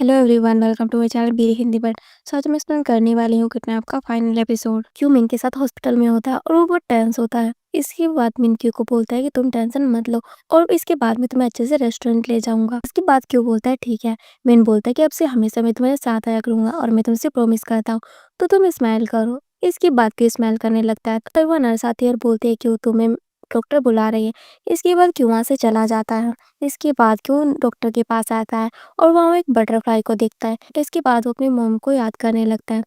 Hello everyone, welcome to my channel B Hindi but. So आज मैं explain करने वाली हूँ किडनैप का फाइनल एपिसोड। क्यों मिन के साथ हॉस्पिटल में होता है और वो बहुत टेंस होता है। इसके बाद मिन क्यू को बोलता है कि तुम टेंशन मत लो और इसके बाद मैं तुम्हें अच्छे से रेस्टोरेंट ले जाऊंगा। इसके बाद क्यों बोलता है ठीक है। मिन बोलता है कि अब से हमेशा मैं तुम्हारे साथ आया करूंगा और मैं तुमसे प्रॉमिस करता हूँ, तो तुम स्माइल करो। इसके बाद क्यों स्माइल करने लगता है, तब वो नर्स आती है और बोलती है क्यों तुम्हें डॉक्टर बुला रही है। इसके बाद क्यों वहाँ से चला जाता है। इसके बाद क्यों डॉक्टर के पास आता है और वहाँ वो एक बटरफ्लाई को देखता है। इसके बाद वो अपनी मॉम को याद करने लगता है।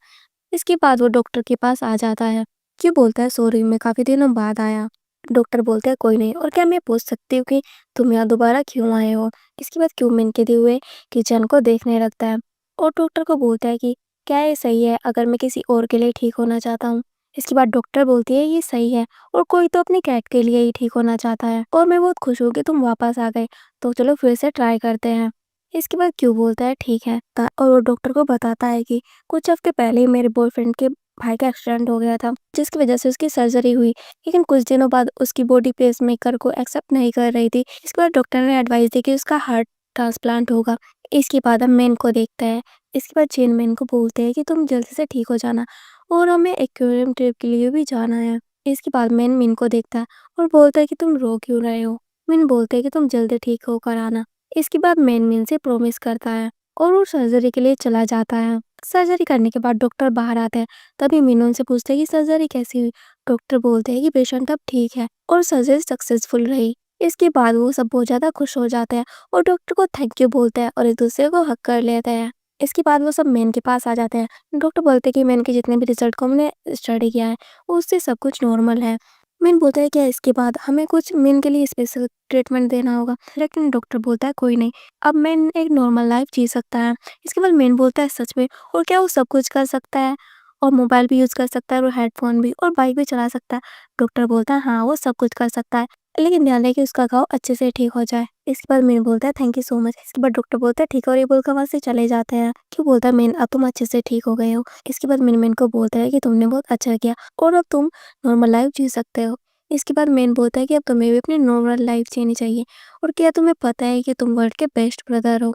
इसके बाद वो डॉक्टर के पास आ जाता है। क्यों बोलता है सॉरी, मैं काफी दिनों बाद आया। डॉक्टर बोलते हैं कोई नहीं, और क्या मैं पूछ सकती हूँ कि तुम यहाँ दोबारा क्यों आए हो। इसके बाद क्यों मिन के दिए हुए किचन को देखने लगता है और डॉक्टर को बोलता है कि क्या ये सही है अगर मैं किसी और के लिए ठीक होना चाहता हूँ। इसके बाद डॉक्टर बोलती है ये सही है, और कोई तो अपनी कैट के लिए ही ठीक होना चाहता है, और मैं बहुत खुश हूँ कि तुम वापस आ गए, तो चलो फिर से ट्राई करते हैं। इसके बाद क्यों बोलता है ठीक है और वो डॉक्टर को बताता है कि कुछ हफ्ते पहले ही मेरे बॉयफ्रेंड के भाई का एक्सीडेंट हो गया था, जिसकी वजह से उसकी सर्जरी हुई, लेकिन कुछ दिनों बाद उसकी बॉडी पेसमेकर को एक्सेप्ट नहीं कर रही थी। इसके बाद डॉक्टर ने एडवाइस दी कि उसका हार्ट ट्रांसप्लांट होगा। इसके बाद हम मेन को देखता है। इसके बाद चेन मेन को बोलते हैं कि तुम जल्दी से ठीक हो जाना और हमें एक्वेरियम ट्रिप के लिए भी जाना है। इसके बाद मेन मिन को देखता है और बोलता है कि तुम रो क्यों रहे हो। मिन बोलते है कि तुम जल्दी ठीक होकर आना। इसके बाद मेन मिन से प्रॉमिस करता है और वो सर्जरी के लिए चला जाता है। सर्जरी करने के बाद डॉक्टर बाहर आते हैं। तभी मीनू उनसे पूछते हैं कि सर्जरी कैसी हुई। डॉक्टर बोलते हैं कि पेशेंट अब ठीक है और सर्जरी सक्सेसफुल रही। इसके बाद वो सब बहुत ज्यादा खुश हो जाते हैं और डॉक्टर को थैंक यू बोलते हैं और एक दूसरे को हक कर लेते हैं। इसके बाद वो सब मेन के पास आ जाते हैं। डॉक्टर बोलते हैं कि मेन के जितने भी रिजल्ट को हमने स्टडी किया है उससे सब कुछ नॉर्मल है। मेन बोलता है क्या इसके बाद हमें कुछ मेन के लिए स्पेशल ट्रीटमेंट देना होगा, लेकिन डॉक्टर बोलता है कोई नहीं, अब मेन एक नॉर्मल लाइफ जी सकता है। इसके बाद मेन बोलता है सच में, और क्या वो सब कुछ कर सकता है और मोबाइल भी यूज कर सकता है और हेडफोन भी और बाइक भी चला सकता है। डॉक्टर बोलता है हाँ वो सब कुछ कर सकता है, लेकिन ध्यान रहे कि उसका घाव अच्छे से ठीक हो जाए। इसके बाद मेन बोलता है थैंक यू सो मच। इसके बाद डॉक्टर बोलता है ठीक है, और ये बोलकर वहां से चले जाते हैं। क्यों बोलता है मेन अब तुम अच्छे से ठीक हो गए हो। इसके बाद मेन को बोलता है कि तुमने बहुत अच्छा किया और अब तुम नॉर्मल लाइफ जी सकते हो। इसके बाद मेन बोलता है कि अब तुम्हें भी अपनी नॉर्मल लाइफ जीनी चाहिए, और क्या तुम्हें पता है कि तुम वर्ल्ड के बेस्ट ब्रदर हो।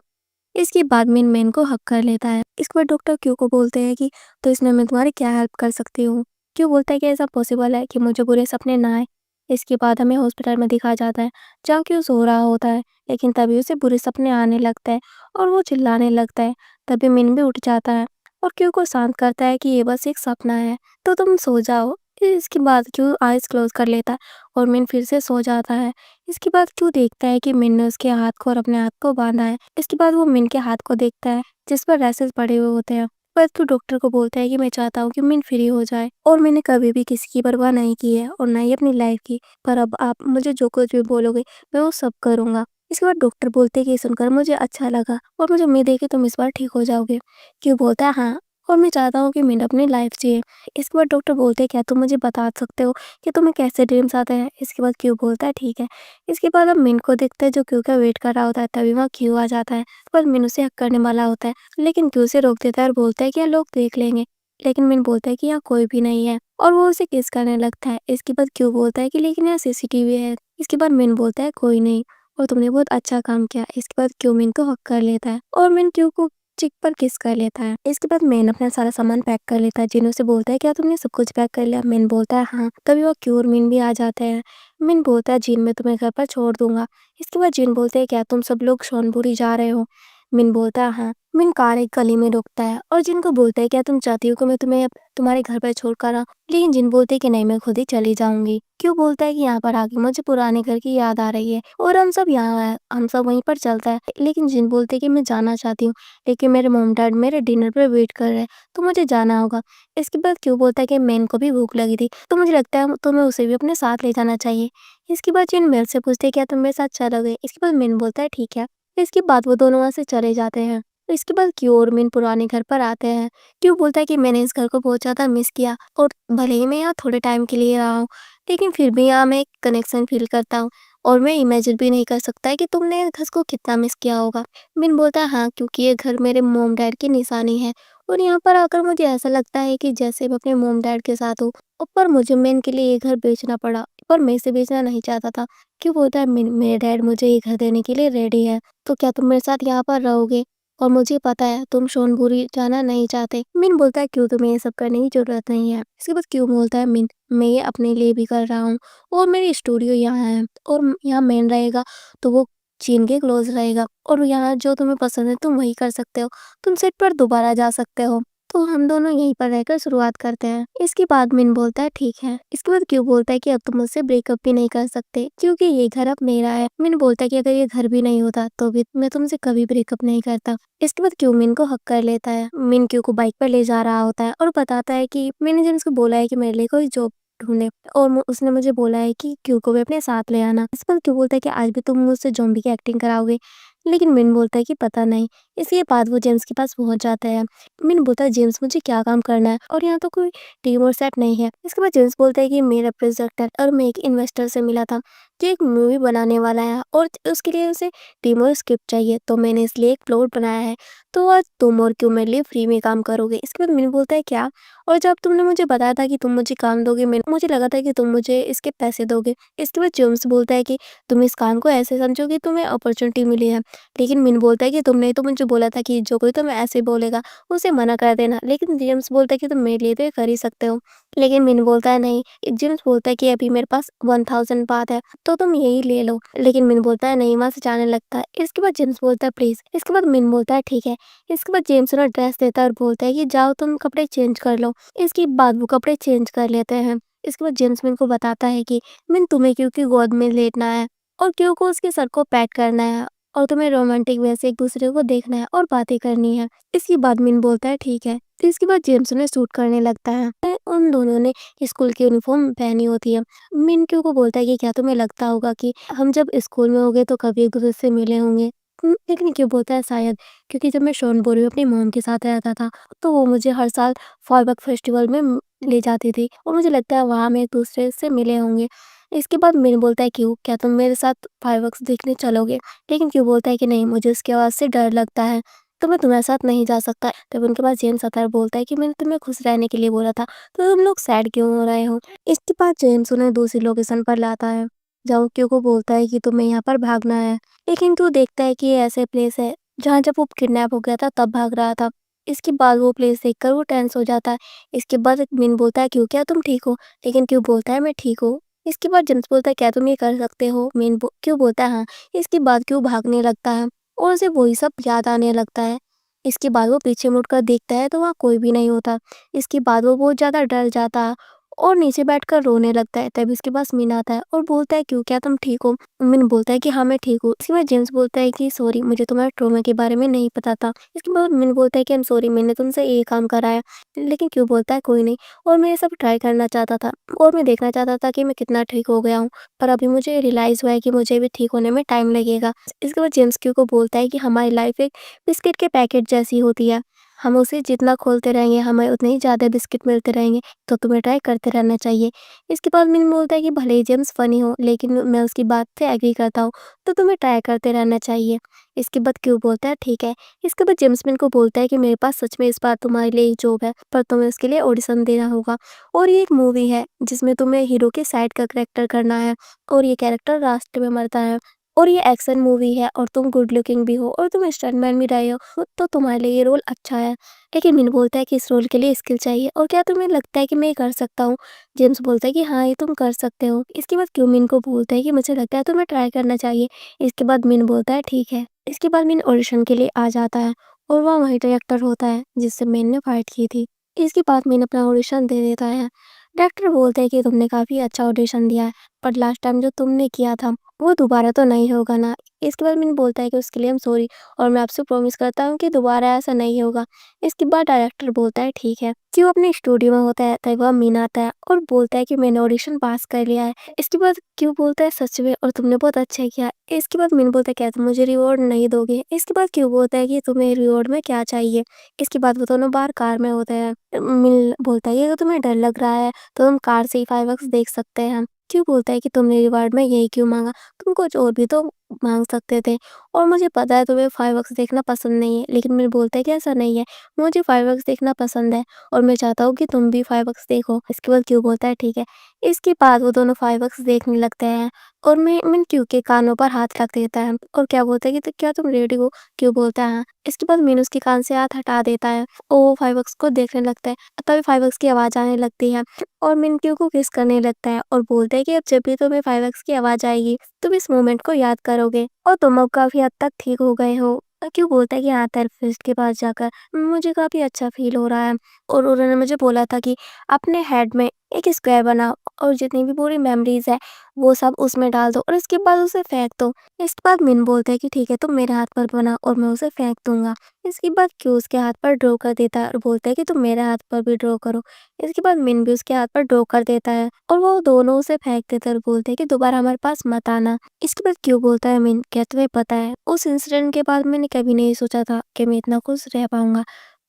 इसके बाद मेन को हक कर लेता है। इसके बाद डॉक्टर क्यू को बोलते हैं कि तो इसमें मैं तुम्हारी क्या हेल्प कर सकती हूँ। क्यों बोलता है कि ऐसा पॉसिबल है कि मुझे बुरे सपने ना आए। इसके बाद हमें हॉस्पिटल में दिखाया जाता है जहाँ क्यू सो रहा होता है, लेकिन तभी उसे बुरे सपने आने लगता है और वो चिल्लाने लगता है। तभी मिन भी उठ जाता है और क्यू को शांत करता है कि ये बस एक सपना है, तो तुम सो जाओ। इसके बाद क्यू आइज क्लोज कर लेता है और मिन फिर से सो जाता है। इसके बाद क्यू देखता है कि मिन ने उसके हाथ को और अपने हाथ को बांधा है। इसके बाद वो मिन के हाथ को देखता है जिस पर रैसेस पड़े हुए होते हैं। पर तो डॉक्टर को बोलता है कि मैं चाहता हूँ कि मिन फ्री हो जाए, और मैंने कभी भी किसी की परवाह नहीं की है और ना ही अपनी लाइफ की, पर अब आप मुझे जो कुछ भी बोलोगे मैं वो सब करूंगा। इसके बाद डॉक्टर बोलते हैं कि ये सुनकर मुझे अच्छा लगा और मुझे उम्मीद है कि तुम इस बार ठीक हो जाओगे। क्यों बोलता है हाँ, और मैं चाहता हूँ कि मिन अपनी लाइफ जिए। इसके बाद डॉक्टर बोलते हैं क्या तुम मुझे बता सकते हो कि तुम्हें कैसे ड्रीम्स आते हैं। इसके बाद क्यों बोलता है ठीक है। इसके बाद हम मिन को देखते हैं जो क्यू का वेट कर रहा होता है। तभी वहाँ क्यू आ जाता है पर मिन उसे हक करने वाला होता है, लेकिन क्यू से रोक देता है और बोलता है कि यहाँ लोग देख लेंगे। लेकिन मिन बोलता है कि यहाँ कोई भी नहीं है और वो उसे किस करने लगता है। इसके बाद क्यू बोलता है कि लेकिन यहाँ सीसीटीवी है। इसके बाद मिन बोलता है कोई नहीं और तुमने बहुत अच्छा काम किया। इसके बाद क्यू मिन को हक कर लेता है और मिन क्यू को चिक पर किस कर लेता है। इसके बाद मेन अपना सारा सामान पैक कर लेता है। जिन उसे बोलता है क्या तुमने सब कुछ पैक कर लिया। मिन बोलता है हाँ। तभी वो क्यू और मिन भी आ जाते हैं। मिन बोलता है जिन मैं तुम्हें घर पर छोड़ दूंगा। इसके बाद जिन बोलते हैं क्या तुम सब लोग सोनपुरी जा रहे हो। मिन बोलता है हाँ। मिन कार एक गली में रोकता है और जिन को बोलता है क्या तुम चाहती हो कि मैं तुम्हें तुम्हारे घर पर छोड़कर आऊं। लेकिन जिन बोलते हैं कि नहीं मैं खुद ही चली जाऊंगी। क्यों बोलता है कि यहाँ पर आके मुझे पुराने घर की याद आ रही है और हम सब यहाँ है, हम सब वहीं पर चलता है। लेकिन जिन बोलते हैं कि मैं जाना चाहती हूँ, लेकिन मेरे मॉम डैड मेरे डिनर पर वेट कर रहे हैं, तो मुझे जाना होगा। इसके बाद क्यों बोलता है कि मेन को भी भूख लगी थी, तो मुझे लगता है तुम्हें उसे भी अपने साथ ले जाना चाहिए। इसके बाद जिन मेल से पूछते हैं क्या तुम मेरे साथ चलोगे। इसके बाद मिन बोलता है ठीक है। इसके बाद वो दोनों वहां से चले जाते हैं। इसके बाद क्यू और मिन पुराने घर पर आते हैं। क्यों बोलता है कि मैंने इस घर को बहुत ज्यादा मिस किया और भले ही मैं यहाँ थोड़े टाइम के लिए रहा हूँ, लेकिन फिर भी यहाँ मैं एक कनेक्शन फील करता हूँ और मैं इमेजिन भी नहीं कर सकता है कि तुमने इस घर को कितना मिस किया होगा। मिन बोलता है हाँ, क्योंकि ये घर मेरे मोम डैड की निशानी है और यहाँ पर आकर मुझे ऐसा लगता है कि जैसे मैं अपने मोम डैड के साथ हूँ। ऊपर मुझे मैं इनके लिए ये घर बेचना पड़ा, पर मैं इसे बेचना नहीं चाहता था। क्यों बोलता है मेरे डैड मुझे ये घर देने के लिए रेडी है, तो क्या तुम मेरे साथ यहाँ पर रहोगे। और मुझे पता है तुम शोनपुरी जाना नहीं चाहते। मिन बोलता है क्यों, तुम्हें ये सब करने की ज़रूरत नहीं है। इसके बाद क्यों बोलता है मिन, मैं ये अपने लिए भी कर रहा हूँ और मेरी स्टूडियो यहाँ है और यहाँ मेन रहेगा तो वो चीन के क्लोज़ रहेगा और यहाँ जो तुम्हें पसंद है तुम वही कर सकते हो। तुम सेट पर दोबारा जा सकते हो। तो हम दोनों यहीं पर रहकर शुरुआत करते हैं। इसके बाद मिन बोलता है ठीक है। इसके बाद क्यों बोलता है कि अब तुम मुझसे ब्रेकअप भी नहीं कर सकते क्योंकि ये घर अब मेरा है। मिन बोलता है कि अगर ये घर भी नहीं होता तो भी मैं तुमसे कभी ब्रेकअप नहीं करता। इसके बाद क्यू मिन को हक कर लेता है। मिन क्यू को बाइक पर ले जा रहा होता है और बताता है कि मैंने जब उसको बोला है कि मेरे लिए कोई जॉब ढूंढे और उसने मुझे बोला है कि क्यू को भी अपने साथ ले आना। इस पर क्यू बोलता है कि आज भी तुम मुझसे ज़ॉम्बी की एक्टिंग कराओगे, लेकिन मिन बोलता है कि पता नहीं। इसके बाद वो जेम्स के पास पहुंच जाता है। मिन बोलता है जेम्स मुझे क्या काम करना है और यहाँ तो कोई टीम और सेट नहीं है। इसके बाद जेम्स बोलता है कि मेरा प्रोजेक्ट है और मैं एक इन्वेस्टर से मिला था जो एक मूवी बनाने वाला है और उसके लिए उसे टीम और स्क्रिप्ट चाहिए, तो मैंने इसलिए एक प्लॉट बनाया है। तो आज तुम और क्यों मेरे लिए फ्री में काम करोगे। इसके बाद मिन बोलता है क्या, और जब तुमने मुझे बताया था कि तुम मुझे काम दोगे, मैं मुझे लगा था कि तुम मुझे इसके पैसे दोगे। इसके बाद जेम्स बोलता है कि तुम इस काम को ऐसे समझो कि तुम्हें अपॉर्चुनिटी मिली है, लेकिन मिन बोलता है कि तुमने तो मुझे बोला था कि जो कोई तुम्हें ऐसे बोलेगा उसे मना कर देना। लेकिन जेम्स बोलता है कि तुम मेरे लिए तो ये कर ही सकते हो। लेकिन मिन बोलता है नहीं। जेम्स बोलता है कि अभी मेरे पास 1000 बात है तो तुम यही ले लो। लेकिन मिन बोलता है नहीं, वहां से जाने लगता है। इसके बाद जेम्स बोलता है प्लीज। इसके बाद मिन बोलता है ठीक है। इसके बाद जेम्स उन्हें ड्रेस देता है और बोलता है कि जाओ तुम कपड़े चेंज कर लो। इसके बाद वो कपड़े चेंज कर लेते हैं। इसके बाद जेम्स मिन को बताता है कि मिन तुम्हें क्यों की गोद में लेटना है और क्यों को उसके सर को पैट करना है और तुम्हें रोमांटिक वे से एक दूसरे को देखना है और बातें करनी है। इसके बाद मिन बोलता है ठीक है। इसके बाद जेम्स उन्हें सूट करने लगता है। उन दोनों ने स्कूल की यूनिफॉर्म पहनी होती है। मिन क्यू को बोलता है कि क्या तुम्हें लगता होगा कि हम जब स्कूल में होंगे तो कभी एक दूसरे से मिले होंगे। लेकिन क्यों बोलता है शायद, क्योंकि जब मैं शोनपुर में अपनी मॉम के साथ रहता था तो वो मुझे हर साल फायरवर्क फेस्टिवल में ले जाती थी और मुझे लगता है वहाँ हम एक दूसरे से मिले होंगे। इसके बाद मिन बोलता है क्यों, क्या तुम मेरे साथ फायरवर्क्स देखने चलोगे। लेकिन क्यों बोलता है कि नहीं, मुझे उसकी आवाज़ से डर लगता है तो मैं तुम्हारे साथ नहीं जा सकता। तब उनके पास जेम्स आता है और बोलता है कि मैंने तुम्हें खुश रहने के लिए बोला था, तो तुम लोग सैड क्यों हो रहे हो। इसके बाद जेम्स उन्हें दूसरी लोकेशन पर लाता है जहाँ क्यू को बोलता है कि तुम्हें यहाँ पर भागना है। लेकिन क्यू देखता है कि ये ऐसे प्लेस है जहाँ जब वो किडनैप हो गया था तब भाग रहा था। इसके बाद वो प्लेस देखकर वो टेंस हो जाता है। इसके बाद मिन बोलता है क्यों, क्या तुम ठीक हो। लेकिन क्यों बोलता है मैं ठीक हूँ। इसके बाद जेम्स बोलता है क्या तुम ये कर सकते हो। क्यों बोलता है हाँ। इसके बाद क्यों भागने लगता है और उसे वही सब याद आने लगता है। इसके बाद वो पीछे मुड़कर देखता है तो वहाँ कोई भी नहीं होता। इसके बाद वो बहुत ज़्यादा डर जाता है और नीचे बैठकर रोने लगता है। तभी उसके पास मिन आता है और बोलता है क्यों, क्या तुम ठीक हो। मिन बोलता है कि हाँ मैं ठीक हूँ। इसके बाद जेम्स बोलता है कि सॉरी, मुझे तुम्हारे ट्रॉमा के बारे में नहीं पता था। इसके बाद मिन बोलता है कि आई एम सॉरी, मैंने तुमसे ये काम कराया। लेकिन क्यों बोलता है कोई नहीं, और मैं ये सब ट्राई करना चाहता था और मैं देखना चाहता था कि मैं कितना ठीक हो गया हूँ, पर अभी मुझे रियलाइज हुआ है कि मुझे भी ठीक होने में टाइम लगेगा। इसके बाद जेम्स क्यू को बोलता है कि हमारी लाइफ एक बिस्किट के पैकेट जैसी होती है, हम उसे जितना खोलते रहेंगे हमें उतने ही ज़्यादा बिस्किट मिलते रहेंगे, तो तुम्हें ट्राई करते रहना चाहिए। इसके बाद मिन बोलता है कि भले ही जेम्स फनी हो लेकिन मैं उसकी बात से एग्री करता हूँ, तो तुम्हें ट्राई करते रहना चाहिए। इसके बाद क्यों बोलता है ठीक है। इसके बाद जेम्स मिन को बोलता है कि मेरे पास सच में इस बार तुम्हारे लिए एक जॉब है, पर तुम्हें उसके लिए ऑडिशन देना होगा और ये एक मूवी है जिसमें तुम्हें हीरो के साइड का कैरेक्टर करना है और ये कैरेक्टर रास्ते में मरता है और ये एक्शन मूवी है और तुम गुड लुकिंग भी हो और तुम स्टंटमैन भी रहे हो, तो तुम्हारे लिए ये रोल अच्छा है। लेकिन मिन बोलता है कि इस रोल के लिए स्किल चाहिए और क्या तुम्हें लगता है कि मैं ये कर सकता हूँ। जेम्स बोलता है कि हाँ ये तुम कर सकते हो। इसके बाद क्यों मिन को बोलता है कि मुझे लगता है तुम्हें ट्राई करना चाहिए। इसके बाद मिन बोलता है ठीक है। इसके बाद मिन ऑडिशन के लिए आ जाता है और वह वही डायरेक्टर होता है जिससे मिन ने फाइट की थी। इसके बाद मिन अपना ऑडिशन दे देता है। डॉक्टर बोलते हैं कि तुमने काफ़ी अच्छा ऑडिशन दिया है, पर लास्ट टाइम जो तुमने किया था वो दोबारा तो नहीं होगा ना। इसके बाद मिन बोलता है कि उसके लिए हम सॉरी और मैं आपसे प्रॉमिस करता हूँ कि दोबारा ऐसा नहीं होगा। इसके बाद डायरेक्टर बोलता है ठीक है। क्यों अपने स्टूडियो में होता है तब वह मीन आता है और बोलता है कि मैंने ऑडिशन पास कर लिया है। इसके बाद क्यों बोलता है सच में और तुमने बहुत अच्छा किया। इसके बाद मिन बोलता है क्या तुम मुझे रिवॉर्ड नहीं दोगे। इसके बाद क्यों बोलता है कि तुम्हें रिवॉर्ड में क्या चाहिए। इसके बाद वो दोनों बाहर कार में होते हैं। मिन बोलता है कि अगर तुम्हें डर लग रहा है तो तुम कार से ही फायरवर्क्स देख सकते हैं। क्यों बोलता है कि तुमने रिवॉर्ड में यही क्यों मांगा, तुम कुछ और भी तो माँग सकते थे और मुझे पता है तुम्हें फायरवर्क्स देखना पसंद नहीं है, लेकिन मिन बोलता है कि ऐसा नहीं है, मुझे फायरवर्क्स देखना पसंद है और मैं चाहता हूँ कि तुम भी फायरवर्क्स देखो। इसके बाद क्यू बोलता है ठीक है। इसके बाद वो दोनों फायरवर्क्स देखने लगते हैं और मैं मिन क्यू के कानों पर हाथ रख देता है और क्या बोलता है कि तो क्या तुम रेडी हो? क्यू बोलता है हाँ। इसके बाद मिन उसके कान से हाथ हटा देता है और वो फायरवर्क्स को देखने लगता है। तभी फायरवर्क्स की आवाज़ आने लगती है और मिन क्यू को किस करने लगता है और बोलता है कि अब जब भी तुम्हें फायरवर्क्स की आवाज़ आएगी, तुम इस मोमेंट को याद करोगे और तुम अब काफ़ी हद तक ठीक हो गए हो। क्यों बोलता है कि हाँ, थेरेपिस्ट के पास जाकर मुझे काफ़ी अच्छा फ़ील हो रहा है और उन्होंने मुझे बोला था कि अपने हेड में एक स्क्वायर बनाओ और जितनी भी पूरी मेमोरीज़ है, वो सब उसमें डाल दो और इसके बाद उसे फेंक दो। इसके बाद मिन बोलता है कि ठीक है, तुम मेरे हाथ पर बनाओ और मैं उसे फेंक दूँगा। इसके बाद क्यू उसके हाथ पर ड्रॉ कर देता है और बोलता है कि तुम मेरे हाथ पर भी ड्रॉ करो। इसके बाद मिन भी उसके हाथ पर ड्रॉ कर देता है और वो दोनों उसे फेंक देते हैं और बोलते हैं कि दोबारा हमारे पास मत आना। इसके बाद क्यों बोलता है मिन, क्या तुम्हें पता है उस इंसिडेंट के बाद मैंने कभी नहीं सोचा था कि मैं इतना खुश रह पाऊंगा,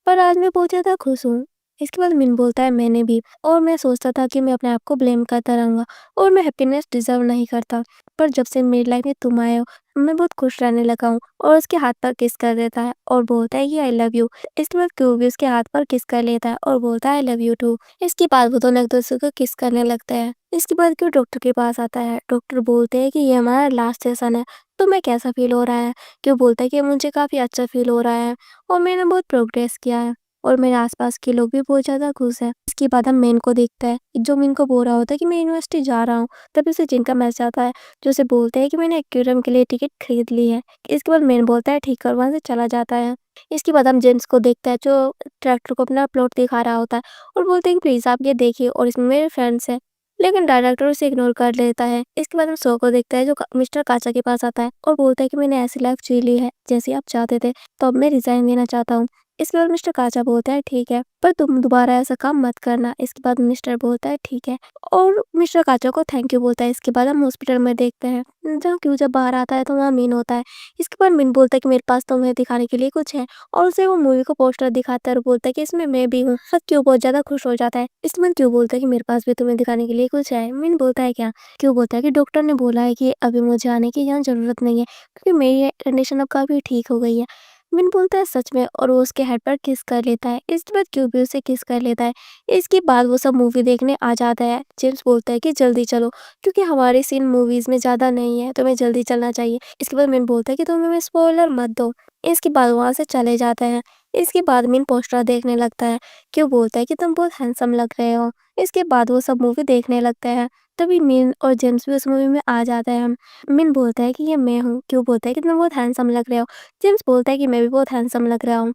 पर आज मैं बहुत ज़्यादा खुश हूँ। इसके बाद मिन बोलता है मैंने भी, और मैं सोचता था कि मैं अपने आप को ब्लेम करता रहूंगा और मैं हैप्पीनेस डिजर्व नहीं करता, पर जब से मेरी लाइफ में तुम आए हो मैं बहुत खुश रहने लगा हूँ। और उसके हाथ पर किस कर देता है और बोलता है कि आई लव यू। इसके बाद क्यों भी उसके हाथ पर किस कर लेता है और बोलता है आई लव यू टू। इसके बाद वो दोनों एक दूसरे को किस करने लगते हैं। इसके बाद क्यों डॉक्टर के पास आता है। डॉक्टर बोलते हैं कि ये हमारा लास्ट सेशन है, तुम्हें कैसा फील हो रहा है? क्यों बोलता है कि मुझे काफ़ी अच्छा फील हो रहा है और मैंने बहुत प्रोग्रेस किया है और मेरे आसपास के लोग भी बहुत ज़्यादा खुश हैं। इसके बाद हम मेन को देखते हैं, जो मेन को बोल रहा होता है कि मैं यूनिवर्सिटी जा रहा हूँ। तभी उसे जिन का मैसेज आता है, जो उसे बोलते हैं कि मैंने एक्वेरियम के लिए टिकट खरीद ली है। इसके बाद मेन बोलता है ठीक है और वहाँ से चला जाता है। इसके बाद हम जेम्स को देखते हैं, जो ट्रैक्टर को अपना प्लॉट दिखा रहा होता है और बोलते हैं कि प्लीज़ आप ये देखिए और इसमें मेरे फ्रेंड्स हैं। लेकिन डायरेक्टर उसे इग्नोर कर लेता है। इसके बाद हम सो को देखते हैं, जो मिस्टर काचा के पास आता है और बोलता है कि मैंने ऐसी लाइफ जी ली है जैसी आप चाहते थे, तो अब मैं रिजाइन देना चाहता हूँ। इसके बाद मिस्टर काचा बोलता है ठीक है, पर तुम दोबारा ऐसा काम मत करना। इसके बाद मिनिस्टर बोलता है ठीक है और मिस्टर काचा को थैंक यू बोलता है। इसके बाद हम हॉस्पिटल में देखते हैं, जहाँ क्यू जब बाहर आता है तो वहाँ मीन होता है। इसके बाद मीन बोलता है कि मेरे पास तुम्हें दिखाने के लिए कुछ है और उसे वो मूवी का पोस्टर दिखाता है और बोलता है कि इसमें मैं भी हूँ। फिर क्यू बहुत ज्यादा खुश हो जाता है। इसमें क्यू बोलता है कि मेरे पास भी तुम्हें दिखाने के लिए कुछ है। मीन बोलता है क्या? क्यू बोलता है कि डॉक्टर ने बोला है कि अभी मुझे आने की यहाँ जरूरत नहीं है, क्योंकि मेरी कंडीशन अब काफी ठीक हो गई है। मिन बोलता है सच में और वो उसके हेड पर किस कर लेता है। इसके बाद क्यू भी उसे किस कर लेता है। इसके बाद वो सब मूवी देखने आ जाता है। जेम्स बोलता है कि जल्दी चलो, क्योंकि हमारे सीन मूवीज में ज्यादा नहीं है, तुम्हें जल्दी चलना चाहिए। इसके बाद मिन बोलता है कि तुम हमें स्पॉइलर मत दो। इसके बाद वहां से चले जाते हैं। इसके बाद मिन पोस्टर देखने लगता है। क्यों बोलता है कि तुम बहुत हैंडसम लग रहे हो। इसके बाद वो सब मूवी देखने लगते हैं। तभी मिन और जेम्स भी उस मूवी में आ जाता है। मिन बोलता है कि ये मैं हूँ। क्यों बोलता है कि तुम बहुत हैंडसम लग रहे हो। जेम्स बोलता है कि मैं भी बहुत हैंडसम लग रहा हूँ।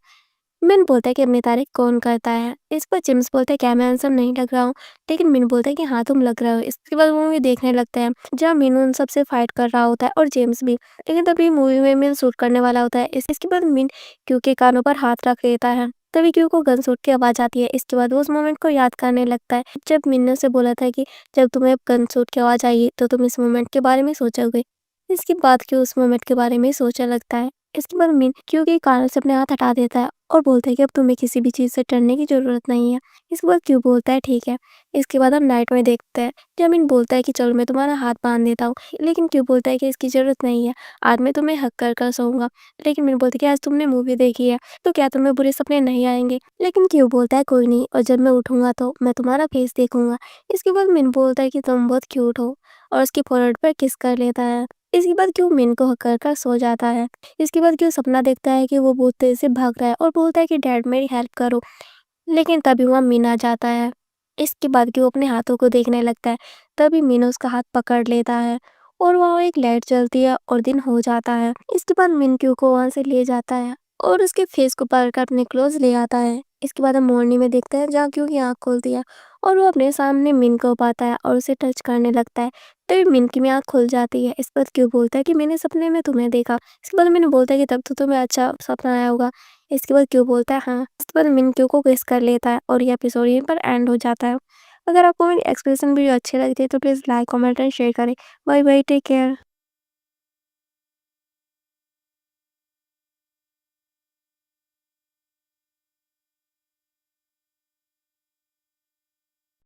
मिन बोलता है कि अपनी तारीफ कौन करता है। इस पर जेम्स बोलता है क्या मैं हैंडसम नहीं लग रहा हूँ। लेकिन मिन बोलता है कि हाँ तुम लग रहे हो। इसके बाद वो मूवी देखने लगते हैं, जहाँ मिन उन सबसे फाइट कर रहा होता है और जेम्स भी। लेकिन तभी मूवी में मिन शूट करने वाला होता है। इसके बाद मिन क्यू के कानों पर हाथ रख देता है। तभी क्यू को गन शूट की आवाज आती है। इसके बाद वो उस मोमेंट को याद करने लगता है, जब मिन ने उसे बोला था कि जब तुम्हें गन शूट की आवाज आई तो तुम इस मोमेंट के बारे में सोचोगे। इसके बाद क्यू उस मोमेंट के बारे में सोचने लगता है। इसके बाद मिन क्यू के कानों से अपने हाथ हटा देता है और बोलता है कि अब तुम्हें किसी भी चीज़ से डरने की ज़रूरत नहीं है। इसके बाद क्यू बोलता है ठीक है। इसके बाद हम नाइट में देखते हैं, जब मिन बोलता है कि चलो मैं तुम्हारा हाथ बांध देता हूँ, लेकिन क्यू बोलता है कि इसकी ज़रूरत नहीं है, आज मैं तुम्हें हक कर कर सोऊंगा। लेकिन मिन बोलता है कि आज तुमने मूवी देखी है तो क्या तुम्हें बुरे सपने नहीं आएंगे। लेकिन क्यू बोलता है कोई नहीं, और जब मैं उठूंगा तो मैं तुम्हारा फेस देखूंगा। इसके बाद मिन बोलता है कि तुम बहुत क्यूट हो और उसकी फोrehead पर किस कर लेता है। इसके बाद क्यू मिन को हक कर कर सो जाता है। इसके बाद क्यों सपना देखता है कि वो बहुत तेज से भाग रहा है और बोलता है कि डैड मेरी हेल्प करो। लेकिन तभी वहाँ मीन आ जाता है। इसके बाद क्यों अपने हाथों को देखने लगता है। तभी मीन उसका हाथ पकड़ लेता है और वहाँ एक लाइट जलती है और दिन हो जाता है। इसके बाद मिन क्यू को वहाँ से ले जाता है और उसके फेस को पकड़कर अपने क्लोज ले आता है। इसके बाद हम मॉर्निंग में देखते हैं, जहाँ क्यू की आँख खुलती है और वो अपने सामने मिन को पाता है और उसे टच करने लगता है। तभी मिन की भी आँख खुल जाती है। इस पर क्यू बोलता है कि मैंने सपने में तुम्हें देखा। इसके बाद मैंने बोलता है कि तब तो तुम्हें अच्छा सपना आया होगा। इसके बाद क्यू बोलता है हाँ। इस पर मिन क्यू को किस कर लेता है और ये एपिसोड यहीं पर एंड हो जाता है। अगर आपको मेरी एक्सप्रेशन वीडियो अच्छी लगती है तो please like comment and share करें। Bye bye, take care.